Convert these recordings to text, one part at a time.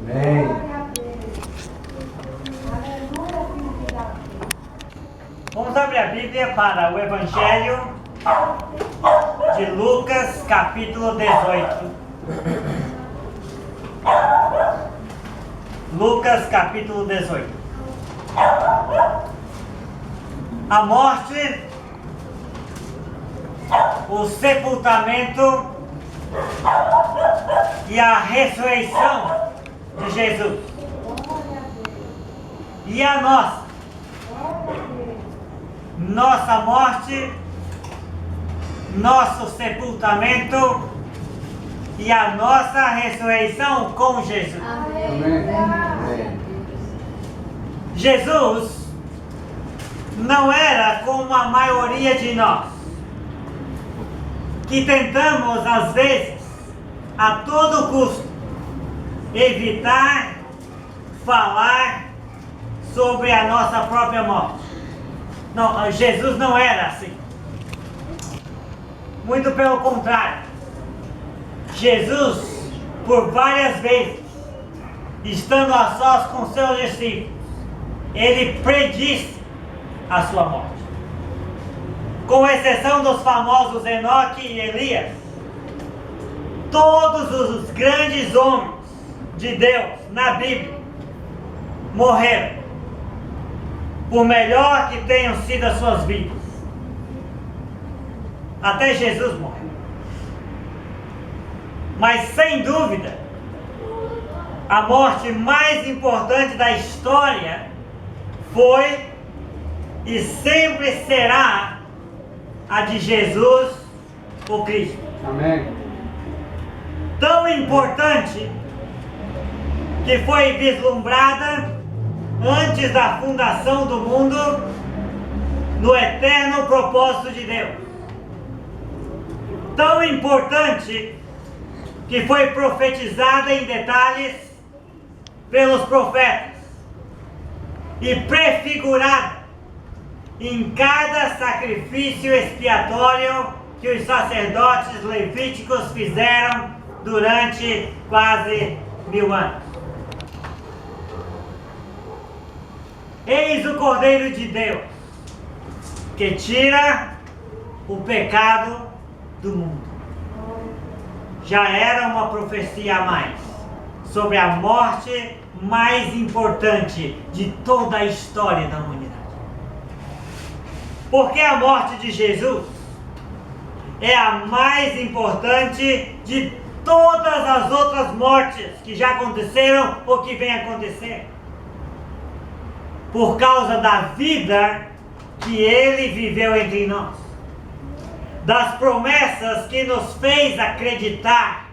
Amém. Vamos abrir a Bíblia para o Evangelho de Lucas, capítulo 18. Lucas, capítulo 18. A morte, o sepultamento e a ressurreição de Jesus. E a nossa morte, nosso sepultamento e a nossa ressurreição com Jesus. Amém. Jesus não era como a maioria de nós, que tentamos às vezes, a todo custo, evitar falar sobre a nossa própria morte. Não, Jesus não era assim. Muito pelo contrário. Jesus, por várias vezes, estando a sós com seus discípulos, ele predisse a sua morte. Com exceção dos famosos Enoque e Elias, todos os grandes homens de Deus na Bíblia morreram, por melhor que tenham sido as suas vidas. Até Jesus morreu. Mas sem dúvida, a morte mais importante da história foi e sempre será a de Jesus, o Cristo. Amém. Tão importante que foi vislumbrada antes da fundação do mundo no eterno propósito de Deus. Tão importante que foi profetizada em detalhes pelos profetas e prefigurada em cada sacrifício expiatório que os sacerdotes levíticos fizeram durante quase 1000 anos. Eis o Cordeiro de Deus, que tira o pecado do mundo. Já era uma profecia a mais sobre a morte mais importante de toda a história da humanidade. Porque a morte de Jesus é a mais importante de todas as outras mortes que já aconteceram ou que vêm acontecer. Por causa da vida que ele viveu entre nós, das promessas que nos fez acreditar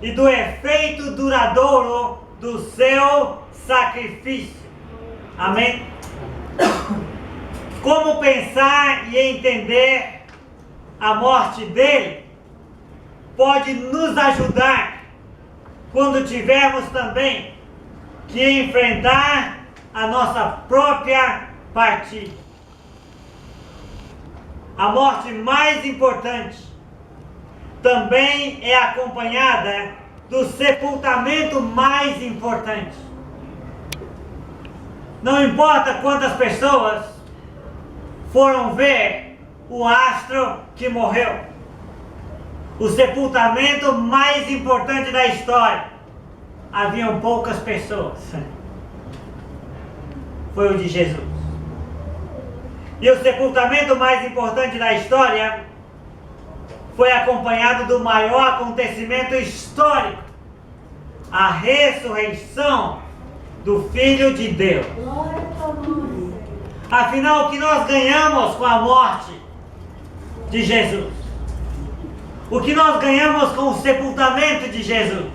e do efeito duradouro do seu sacrifício. Amém? Como pensar e entender a morte dele pode nos ajudar quando tivermos também que enfrentar a nossa própria partida. A morte mais importante também é acompanhada do sepultamento mais importante. Não importa quantas pessoas foram ver o astro que morreu, o sepultamento mais importante da história, haviam poucas pessoas. Foi o de Jesus. E o sepultamento mais importante da história foi acompanhado do maior acontecimento histórico, a ressurreição do Filho de Deus. Afinal, o que nós ganhamos com a morte de Jesus? O que nós ganhamos com o sepultamento de Jesus?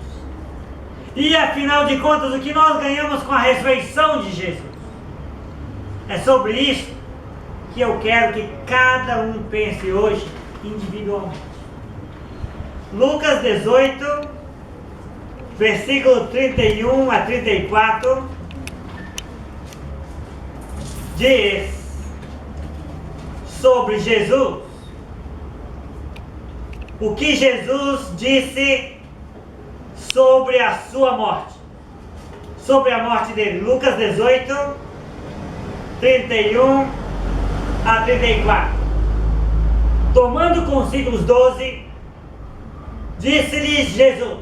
E afinal de contas, o que nós ganhamos com a ressurreição de Jesus? É sobre isso que eu quero que cada um pense hoje individualmente. Lucas 18, versículo 31 a 34, diz sobre Jesus, o que Jesus disse sobre a sua morte. sobre a morte dele. Lucas 18, 31 a 34. Tomando consigo os 12, disse-lhes Jesus: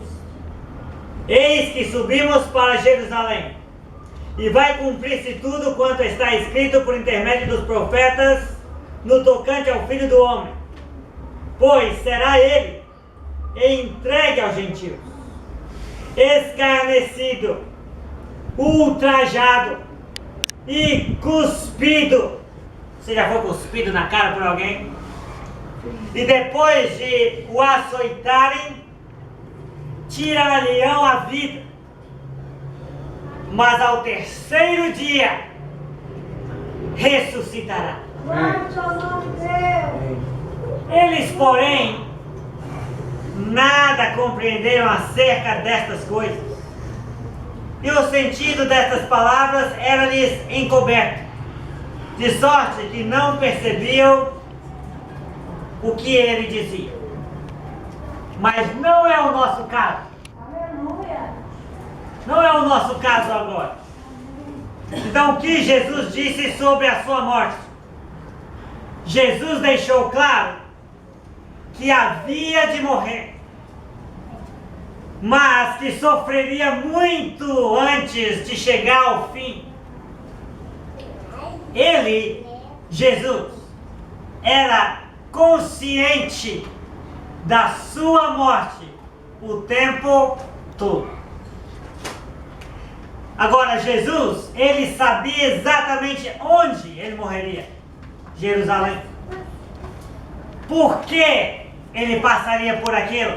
eis que subimos para Jerusalém, e vai cumprir-se tudo quanto está escrito por intermédio dos profetas no tocante ao Filho do Homem. Pois será ele entregue aos gentios, escarnecido, ultrajado e cuspido. Você já foi cuspido na cara por alguém? E depois de o açoitarem, tirar-lhe-ão a vida. Mas ao terceiro dia ressuscitará. Eles, porém, nada compreenderam acerca destas coisas, e o sentido destas palavras era-lhes encoberto, de sorte que não percebiam o que ele dizia. Mas não é o nosso caso. Não é o nosso caso agora. Então, o que Jesus disse sobre a sua morte? Jesus deixou claro que havia de morrer, mas que sofreria muito antes de chegar ao fim. Ele, Jesus, era consciente da sua morte o tempo todo. Agora, Jesus, ele sabia exatamente onde ele morreria. Jerusalém. Por que ele passaria por aquilo?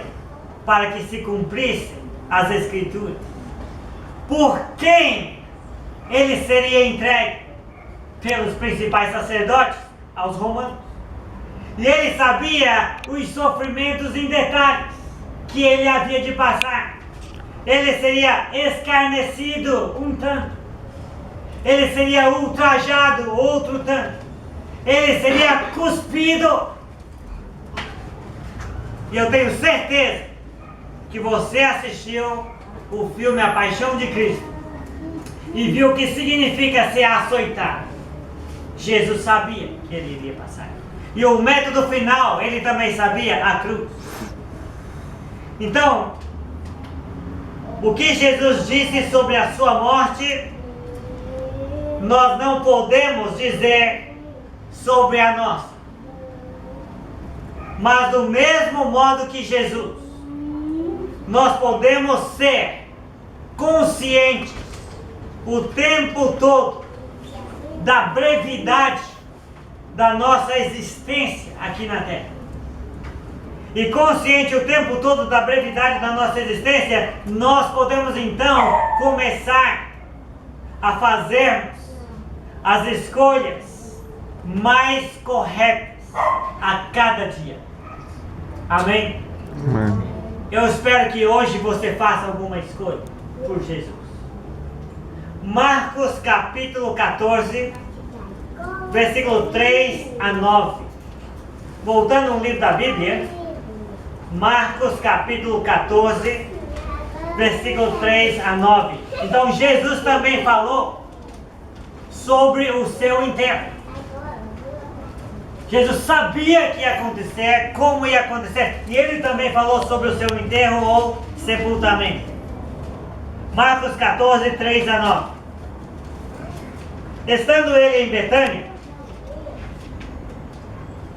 Para que se cumprisse as Escrituras. Por quem ele seria entregue? Pelos principais sacerdotes aos romanos. E ele sabia os sofrimentos em detalhes que ele havia de passar. Ele seria escarnecido um tanto. Ele seria ultrajado outro tanto. Ele seria cuspido. E eu tenho certeza que você assistiu o filme A Paixão de Cristo e viu o que significa ser açoitado. Jesus sabia que ele iria passar. E o método final, ele também sabia, a cruz. Então, o que Jesus disse sobre a sua morte, nós não podemos dizer sobre a nossa. Mas do mesmo modo que Jesus, nós podemos ser conscientes o tempo todo da brevidade da nossa existência aqui na Terra. E consciente o tempo todo da brevidade da nossa existência, nós podemos então começar a fazermos as escolhas mais corretas a cada dia. Amém? Amém. Eu espero que hoje você faça alguma escolha por Jesus. Marcos capítulo 14, versículo 3 a 9. Voltando ao livro da Bíblia, Marcos capítulo 14, versículo 3 a 9. Então Jesus também falou sobre o seu enterro. Jesus sabia que ia acontecer, como ia acontecer, e ele também falou sobre o seu enterro ou sepultamento. Marcos 14, 3 a 9. Estando ele em Betânia,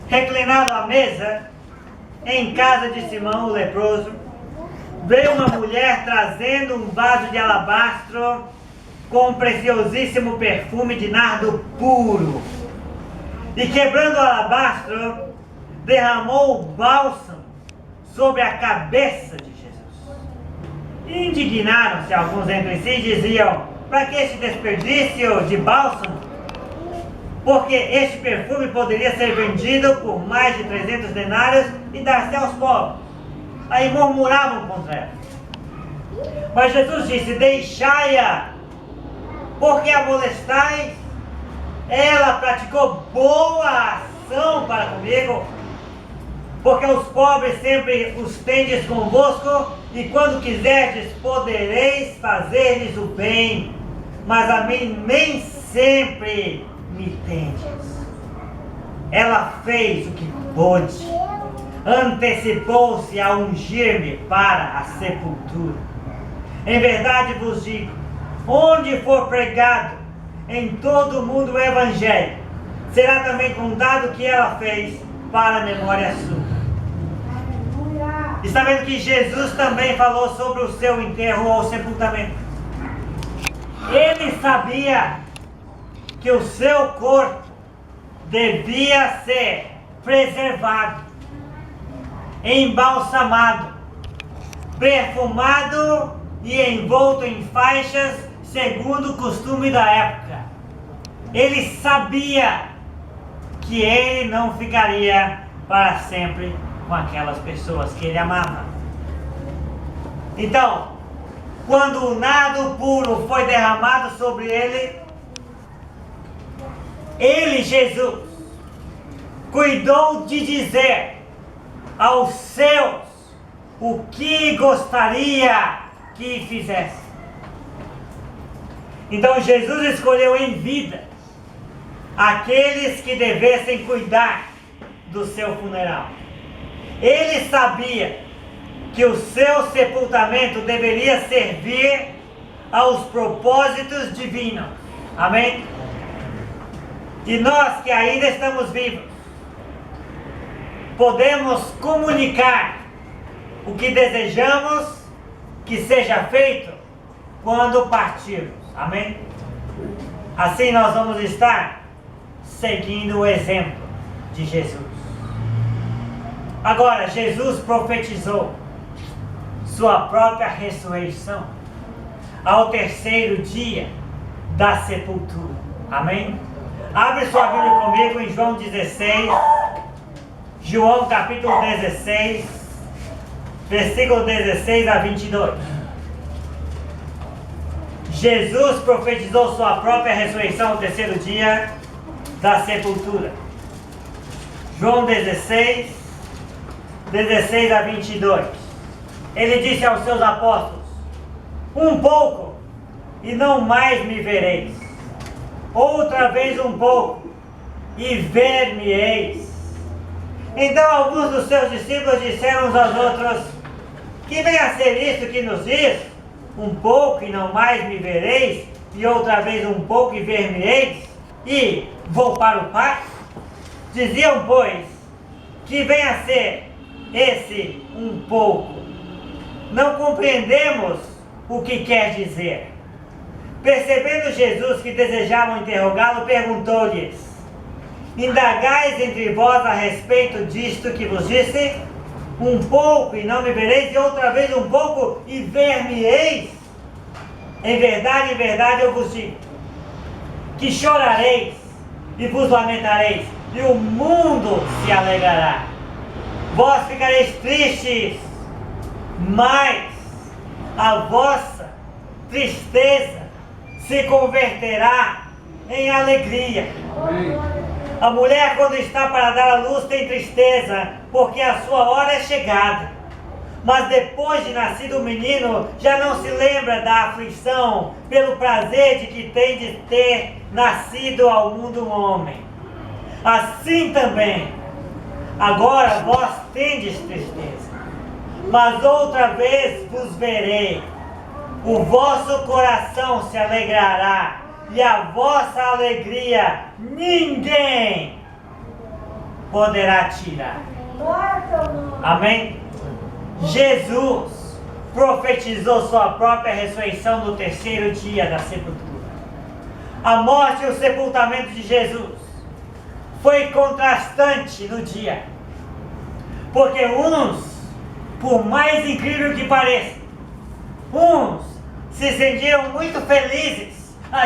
reclinado à mesa, em casa de Simão o leproso, veio uma mulher trazendo um vaso de alabastro com um preciosíssimo perfume de nardo puro. E quebrando o alabastro, derramou o bálsamo sobre a cabeça de Jesus. Indignaram-se alguns entre si e diziam: para que este desperdício de bálsamo? Porque este perfume poderia ser vendido por mais de 300 denários e dar-se aos pobres. Aí murmuravam contra ela. Mas Jesus disse: deixai-a, porque a molestais. Ela praticou boa ação para comigo, porque os pobres sempre os tendes convosco, e quando quiserdes podereis fazer-lhes o bem, mas a mim nem sempre me tendes. Ela fez o que pôde, antecipou-se a ungir-me para a sepultura. Em verdade vos digo, onde for pregado em todo o mundo o Evangelho, será também contado o que ela fez para a memória sua. Está vendo que Jesus também falou sobre o seu enterro ou sepultamento. Ele sabia que o seu corpo devia ser preservado, embalsamado, perfumado e envolto em faixas segundo o costume da época. Ele sabia que ele não ficaria para sempre com aquelas pessoas que ele amava. Então, quando o nardo puro foi derramado sobre ele, Jesus, cuidou de dizer aos seus o que gostaria que fizesse. Então Jesus escolheu em vida aqueles que devessem cuidar do seu funeral. Ele sabia que o seu sepultamento deveria servir aos propósitos divinos. Amém? E nós que ainda estamos vivos, podemos comunicar o que desejamos que seja feito quando partirmos. Amém? Assim nós vamos estar seguindo o exemplo de Jesus. Agora, Jesus profetizou sua própria ressurreição ao terceiro dia da sepultura. Amém? Abre sua Bíblia comigo em João 16, João capítulo 16, versículo 16 a 22. Jesus profetizou sua própria ressurreição ao terceiro dia da sepultura. João 16, 16 a 22. Ele disse aos seus apóstolos: um pouco, e não mais me vereis. Outra vez um pouco, e ver-me-eis. Então alguns dos seus discípulos disseram uns aos outros: que vem a ser isto que nos diz? Um pouco e não mais me vereis, e outra vez um pouco e ver-me-eis, e vou para o Pai? Diziam, pois, que vem a ser esse um pouco. Não compreendemos o que quer dizer. Percebendo Jesus que desejavam interrogá-lo, perguntou-lhes: indagais entre vós a respeito disto que vos disse? Um pouco e não me vereis, e outra vez um pouco e ver-me-eis? Em verdade eu vos digo, que chorareis e vos lamentareis, e o mundo se alegrará. Vós ficareis tristes, mas a vossa tristeza se converterá em alegria. Amém. A mulher, quando está para dar a luz, tem tristeza, porque a sua hora é chegada. Mas depois de nascido o menino, já não se lembra da aflição, pelo prazer de que tem de ter nascido ao mundo um homem. Assim também, agora vós tendes tristeza, mas outra vez vos verei. O vosso coração se alegrará, e a vossa alegria ninguém poderá tirar. Amém? Jesus profetizou sua própria ressurreição no terceiro dia da sepultura. A morte e o sepultamento de Jesus foi contrastante no dia, porque uns, por mais incrível que pareça, uns se sentiram muito felizes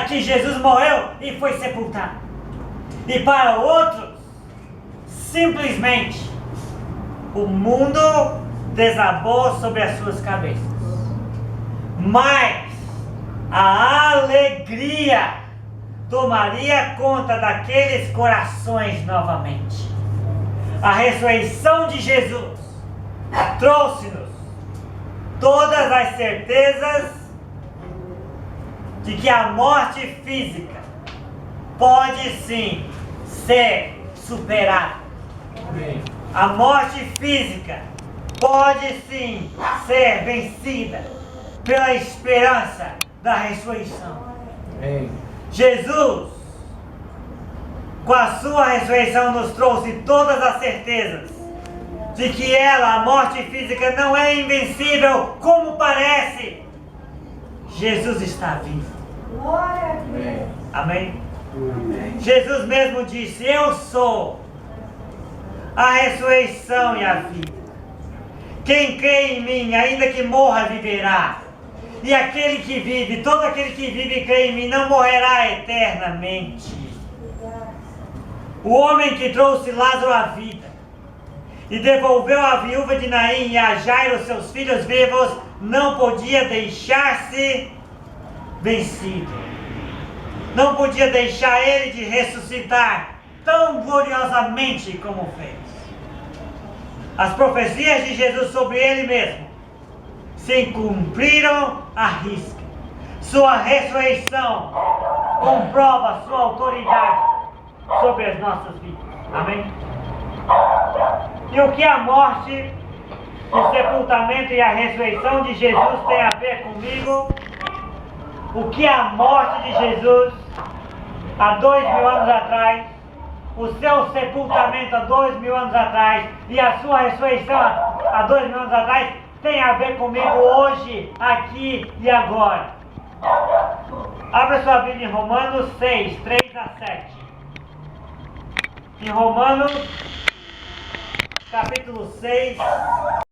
que Jesus morreu e foi sepultado, e para outros, simplesmente, o mundo desabou sobre as suas cabeças. Mas a alegria tomaria conta daqueles corações novamente. A ressurreição de Jesus trouxe-nos todas as certezas de que a morte física pode sim ser superada. Amém. A morte física pode sim ser vencida pela esperança da ressurreição. Amém. Jesus, com a sua ressurreição, nos trouxe todas as certezas de que ela, a morte física, não é invencível como parece. Jesus está vivo. Amém. Amém? Amém. Jesus mesmo disse: eu sou a ressurreição e a vida. Quem crê em mim, ainda que morra, viverá. E aquele que vive, todo aquele que vive e crê em mim, não morrerá eternamente. O homem que trouxe Lázaro à vida e devolveu a viúva de Naim e a Jairo, seus filhos vivos, não podia deixar-se vencido. Não podia deixar ele de ressuscitar tão gloriosamente como fez. As profecias de Jesus sobre ele mesmo se cumpriram à risca. Sua ressurreição comprova sua autoridade sobre as nossas vidas. Amém? E o que a morte, o sepultamento e a ressurreição de Jesus tem a ver comigo? O que a morte de Jesus há 2000 anos atrás, o seu sepultamento há 2000 anos atrás e a sua ressurreição há 2000 anos atrás tem a ver comigo hoje, aqui e agora. Abra sua Bíblia em Romanos 6, 3 a 7. Em Romanos, capítulo 6,